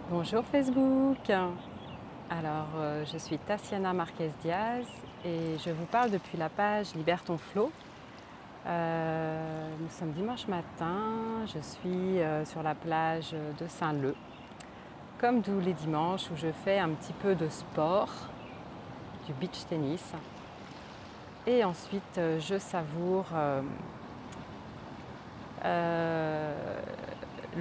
Bonjour Facebook. Alors, je suis Tatiana Marquez Diaz et je vous parle depuis la page Libère ton Flow. Nous sommes dimanche matin, je suis sur la plage de Saint-Leu, comme tous les dimanches où je fais un petit peu de sport, du beach tennis. Et ensuite, je savoure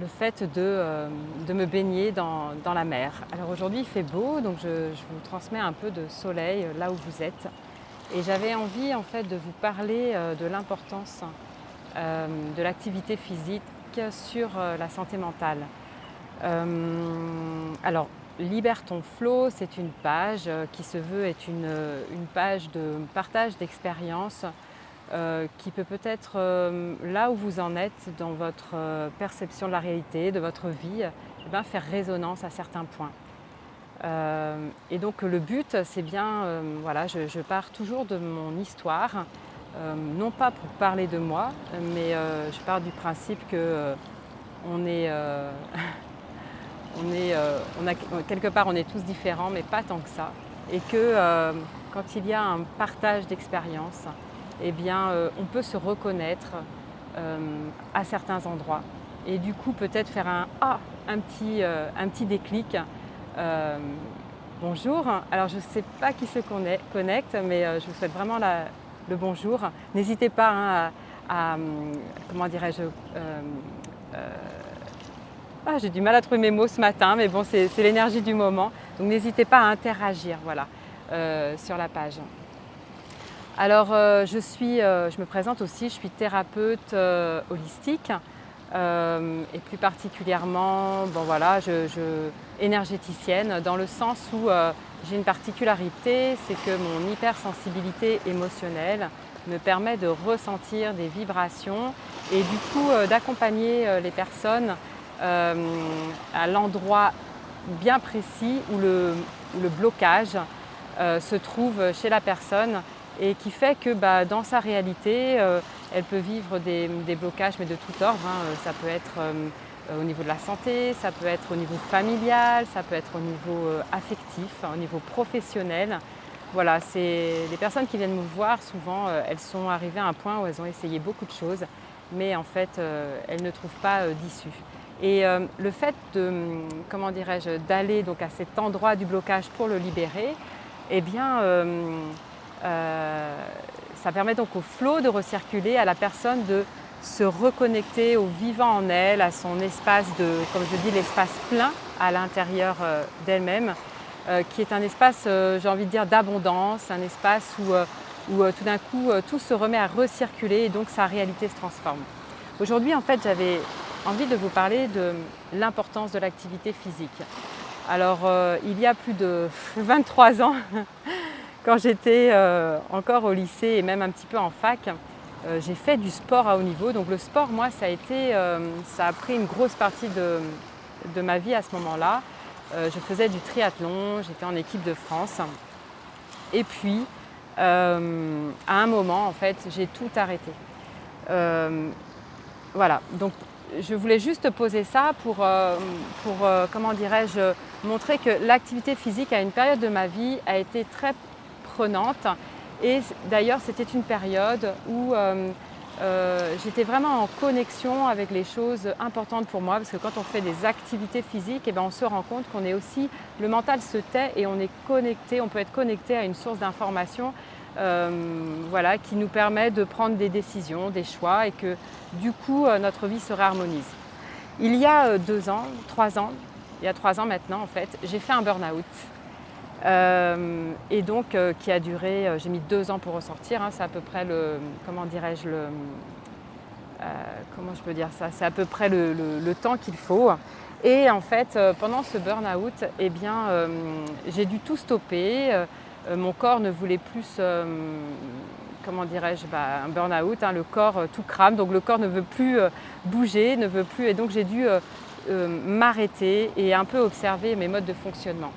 le fait de me baigner dans la mer. Alors aujourd'hui il fait beau, donc je vous transmets un peu de soleil là où vous êtes. Et j'avais envie en fait de vous parler de l'importance de l'activité physique sur la santé mentale. Alors Libère ton flow, c'est une page qui se veut être une page de partage d'expériences qui peut peut-être, là où vous en êtes dans votre perception de la réalité, de votre vie, eh bien, faire résonance à certains points. Et donc le but, c'est bien, voilà, je pars toujours de mon histoire, non pas pour parler de moi, mais je pars du principe que on est, on a, quelque part on est tous différents, mais pas tant que ça. Et que quand il y a un partage d'expérience, eh bien, on peut se reconnaître à certains endroits. Et du coup, peut-être faire un petit déclic. Euh, Bonjour. Alors, je ne sais pas qui se connecte, mais je vous souhaite vraiment le bonjour. N'hésitez pas comment dirais-je, j'ai du mal à trouver mes mots ce matin, mais bon, c'est l'énergie du moment. Donc, n'hésitez pas à interagir, voilà, sur la page. Alors, je me présente aussi, je suis thérapeute holistique et plus particulièrement, bon voilà, énergéticienne dans le sens où j'ai une particularité, c'est que mon hypersensibilité émotionnelle me permet de ressentir des vibrations et du coup d'accompagner les personnes à l'endroit bien précis où le blocage se trouve chez la personne et qui fait que dans sa réalité, elle peut vivre des blocages, mais de tout ordre. Ça peut être au niveau de la santé, ça peut être au niveau familial, ça peut être au niveau affectif, au niveau professionnel. Voilà, c'est les personnes qui viennent me voir, souvent, elles sont arrivées à un point où elles ont essayé beaucoup de choses, mais en fait, elles ne trouvent pas d'issue. Et le fait comment dirais-je, d'aller donc à cet endroit du blocage pour le libérer, eh bien, ça permet donc au flot de recirculer, à la personne de se reconnecter au vivant en elle, à son espace comme je dis, l'espace plein à l'intérieur d'elle-même, qui est un espace, j'ai envie de dire, d'abondance, un espace où tout d'un coup, tout se remet à recirculer et donc sa réalité se transforme. Aujourd'hui, en fait, j'avais envie de vous parler de l'importance de l'activité physique. Alors, il y a plus de 23 ans, quand j'étais encore au lycée et même un petit peu en fac, j'ai fait du sport à haut niveau. Donc le sport, moi, ça a pris une grosse partie de ma vie à ce moment-là. Je faisais du triathlon, j'étais en équipe de France. Et puis, à un moment, en fait, j'ai tout arrêté. Voilà, donc je voulais juste poser ça pour comment dirais-je, montrer que l'activité physique à une période de ma vie a été très prenante. Et d'ailleurs, c'était une période où j'étais vraiment en connexion avec les choses importantes pour moi, parce que quand on fait des activités physiques, eh ben, on se rend compte qu'on est aussi, le mental se tait et on est connecté, on peut être connecté à une source d'information voilà, qui nous permet de prendre des décisions, des choix et que du coup notre vie se réharmonise. Il y a 2 ans, 3 ans, il y a 3 ans maintenant en fait, j'ai fait un burn-out. Et donc qui a duré, j'ai mis 2 ans pour ressortir, c'est à peu près comment dirais-je, comment je peux dire ça, c'est à peu près le temps qu'il faut. Et en fait, pendant ce burn-out, eh bien, j'ai dû tout stopper. Mon corps ne voulait plus, comment dirais-je, un burn-out, le corps tout crame, donc le corps ne veut plus bouger, ne veut plus, et donc j'ai dû m'arrêter et un peu observer mes modes de fonctionnement.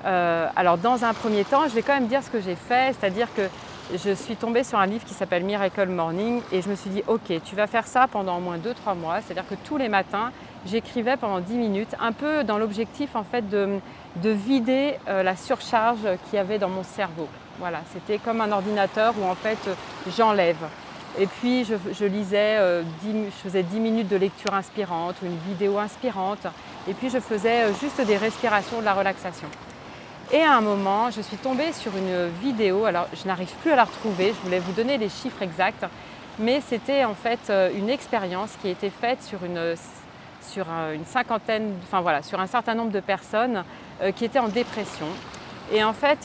Alors dans un premier temps, je vais quand même dire ce que j'ai fait, c'est-à-dire que je suis tombée sur un livre qui s'appelle Miracle Morning et je me suis dit ok, tu vas faire ça pendant au moins 2-3 mois, c'est-à-dire que tous les matins, j'écrivais pendant 10 minutes, un peu dans l'objectif en fait de vider la surcharge qu'il y avait dans mon cerveau. Voilà, c'était comme un ordinateur où en fait j'enlève. Et puis je lisais, je faisais 10 minutes de lecture inspirante ou une vidéo inspirante. Et puis je faisais juste des respirations, de la relaxation. Et à un moment, je suis tombée sur une vidéo, alors je n'arrive plus à la retrouver, je voulais vous donner les chiffres exacts, mais c'était en fait une expérience qui a été faite sur une cinquantaine, enfin voilà, sur un certain nombre de personnes qui étaient en dépression. Et en fait,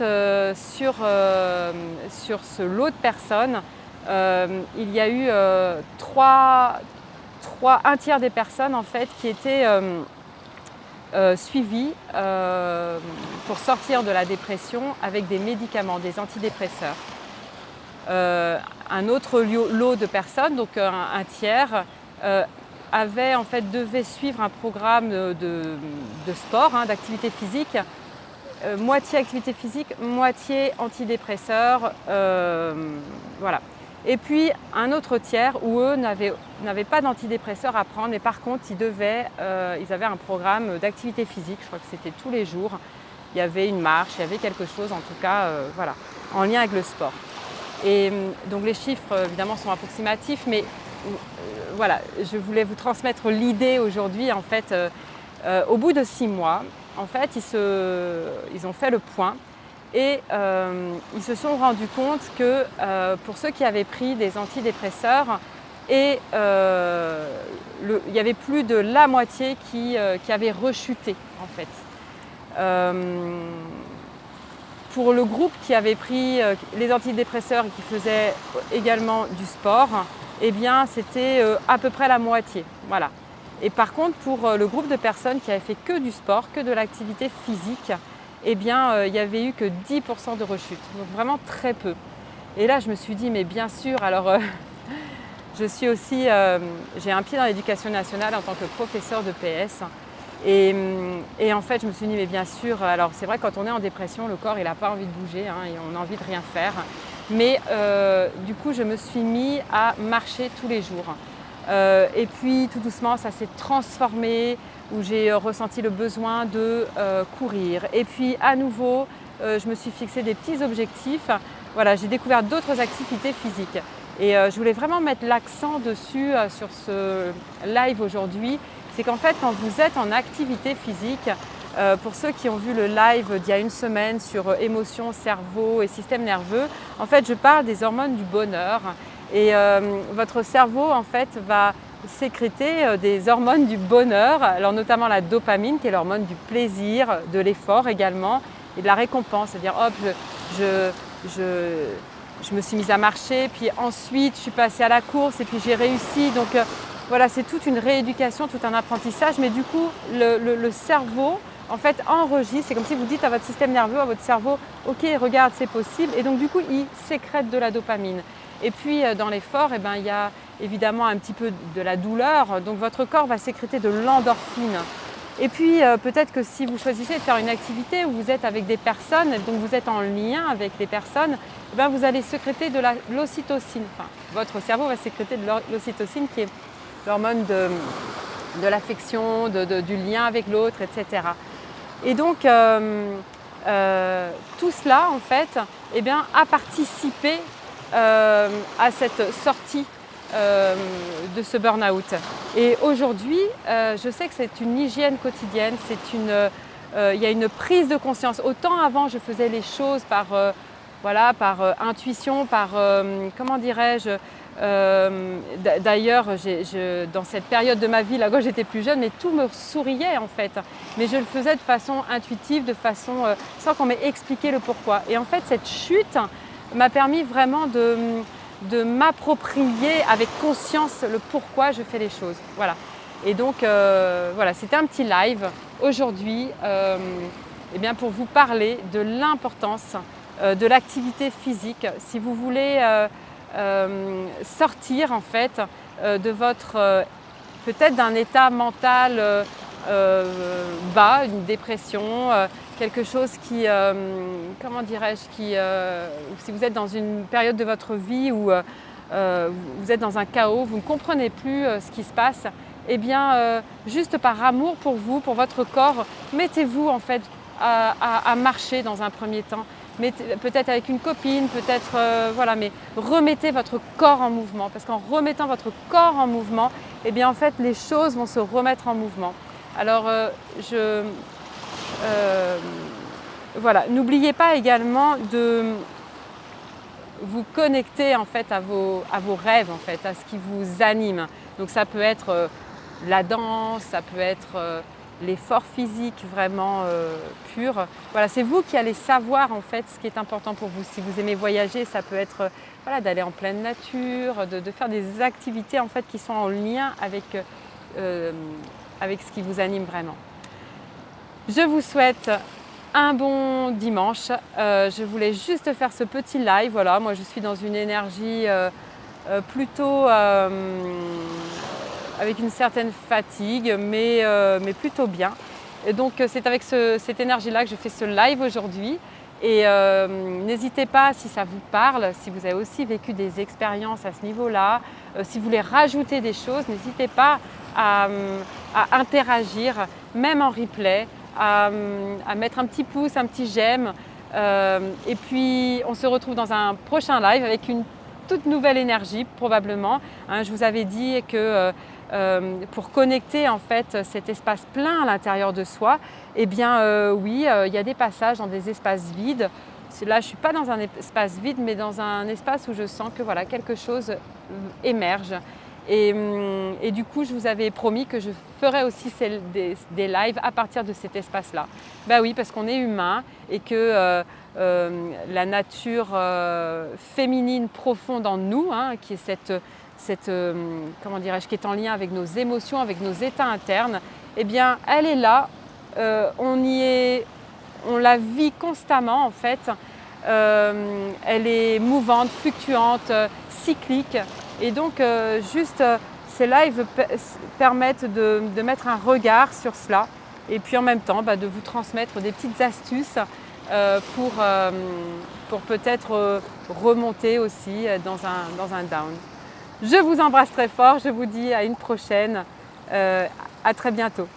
sur ce lot de personnes, il y a eu un tiers des personnes en fait qui étaient suivies pour sortir de la dépression avec des médicaments, des antidépresseurs. Un autre lot de personnes, donc un tiers, devait suivre un programme de sport, hein, d'activité physique, moitié activité physique, moitié antidépresseurs, voilà. Et puis un autre tiers où eux n'avaient pas d'antidépresseurs à prendre, mais par contre ils avaient un programme d'activité physique, je crois que c'était tous les jours. Il y avait une marche, il y avait quelque chose en tout cas, voilà, en lien avec le sport. Et donc les chiffres évidemment sont approximatifs, mais voilà, je voulais vous transmettre l'idée aujourd'hui. En fait, au bout de 6 mois, en fait, ils ont fait le point et ils se sont rendus compte que pour ceux qui avaient pris des antidépresseurs, il y avait plus de la moitié qui avait rechuté en fait. Pour le groupe qui avait pris les antidépresseurs et qui faisait également du sport, eh bien c'était à peu près la moitié. Voilà. Et par contre, pour le groupe de personnes qui avaient fait que du sport, que de l'activité physique, eh bien il n'y avait eu que 10% de rechute. Donc vraiment très peu. Et là, je me suis dit, mais bien sûr, alors je suis aussi, j'ai un pied dans l'éducation nationale en tant que professeur de PS. Et en fait, je me suis dit, mais bien sûr, alors c'est vrai quand on est en dépression, le corps il n'a pas envie de bouger, hein, et on a envie de rien faire. Mais du coup, je me suis mis à marcher tous les jours. Et puis tout doucement, ça s'est transformé, où j'ai ressenti le besoin de courir. Et puis à nouveau, je me suis fixé des petits objectifs. Voilà, j'ai découvert d'autres activités physiques. Et je voulais vraiment mettre l'accent dessus sur ce live aujourd'hui. C'est qu'en fait, quand vous êtes en activité physique, pour ceux qui ont vu le live d'il y a une semaine sur émotions, cerveau et système nerveux, en fait, je parle des hormones du bonheur. Et votre cerveau, en fait, va sécréter des hormones du bonheur, alors notamment la dopamine, qui est l'hormone du plaisir, de l'effort également, et de la récompense. C'est-à-dire, hop, je me suis mise à marcher, puis ensuite, je suis passée à la course, et puis j'ai réussi. Donc, voilà, c'est toute une rééducation, tout un apprentissage, mais du coup, le cerveau, en fait, enregistre. C'est comme si vous dites à votre système nerveux, à votre cerveau, ok, regarde, c'est possible. Et donc, du coup, il sécrète de la dopamine. Et puis, dans l'effort, eh ben, il y a évidemment un petit peu de la douleur. Donc, votre corps va sécréter de l'endorphine. Et puis, peut-être que si vous choisissez de faire une activité où vous êtes avec des personnes, donc vous êtes en lien avec les personnes, eh ben, vous allez sécréter de l'ocytocine. Enfin, votre cerveau va sécréter de l'ocytocine qui est l'hormone de l'affection, du lien avec l'autre, etc. Et donc, tout cela, en fait, eh bien, a participé à cette sortie de ce burn-out. Et aujourd'hui, je sais que c'est une hygiène quotidienne, il y a une prise de conscience. Autant avant, je faisais les choses par intuition, comment dirais-je, d'ailleurs, dans cette période de ma vie, là, quand j'étais plus jeune, mais tout me souriait en fait. Mais je le faisais de façon intuitive, sans qu'on m'ait expliqué le pourquoi. Et en fait, cette chute m'a permis vraiment de m'approprier avec conscience le pourquoi je fais les choses. Voilà. Et donc, voilà, c'était un petit live aujourd'hui eh bien, pour vous parler de l'importance de l'activité physique. Si vous voulez sortir en fait de votre peut-être d'un état mental bas, une dépression, quelque chose qui, comment dirais-je, si vous êtes dans une période de votre vie où vous êtes dans un chaos, vous ne comprenez plus ce qui se passe, eh bien, juste par amour pour vous, pour votre corps, mettez-vous en fait à marcher dans un premier temps. Peut-être avec une copine, peut-être, voilà, mais remettez votre corps en mouvement. Parce qu'en remettant votre corps en mouvement, eh bien, en fait, les choses vont se remettre en mouvement. Alors, voilà, n'oubliez pas également de vous connecter en fait à vos rêves, en fait, à ce qui vous anime. Donc ça peut être la danse, ça peut être l'effort physique vraiment pur. Voilà, c'est vous qui allez savoir en fait ce qui est important pour vous. Si vous aimez voyager, ça peut être voilà, d'aller en pleine nature, de faire des activités en fait qui sont en lien avec ce qui vous anime vraiment. Je vous souhaite un bon dimanche. Je voulais juste faire ce petit live. Voilà, moi je suis dans une énergie plutôt avec une certaine fatigue, mais plutôt bien. Et donc c'est avec cette énergie-là que je fais ce live aujourd'hui. Et n'hésitez pas, si ça vous parle, si vous avez aussi vécu des expériences à ce niveau-là, si vous voulez rajouter des choses, n'hésitez pas à interagir, même en replay, à mettre un petit pouce, un petit j'aime. Et puis on se retrouve dans un prochain live avec une toute nouvelle énergie probablement. Je vous avais dit que pour connecter en fait cet espace plein à l'intérieur de soi, eh bien oui, il y a des passages dans des espaces vides. Là, je ne suis pas dans un espace vide, mais dans un espace où je sens que voilà, quelque chose émerge. Et du coup, je vous avais promis que je ferais aussi des lives à partir de cet espace-là. Ben oui, parce qu'on est humain et que la nature féminine profonde en nous, qui est comment dirais-je, qui est en lien avec nos émotions, avec nos états internes, eh bien, elle est là. On la vit constamment en fait. Elle est mouvante, fluctuante, cyclique. Et donc, ces lives permettent de mettre un regard sur cela et puis en même temps de vous transmettre des petites astuces pour peut-être remonter aussi dans un down. Je vous embrasse très fort, je vous dis à une prochaine, à très bientôt.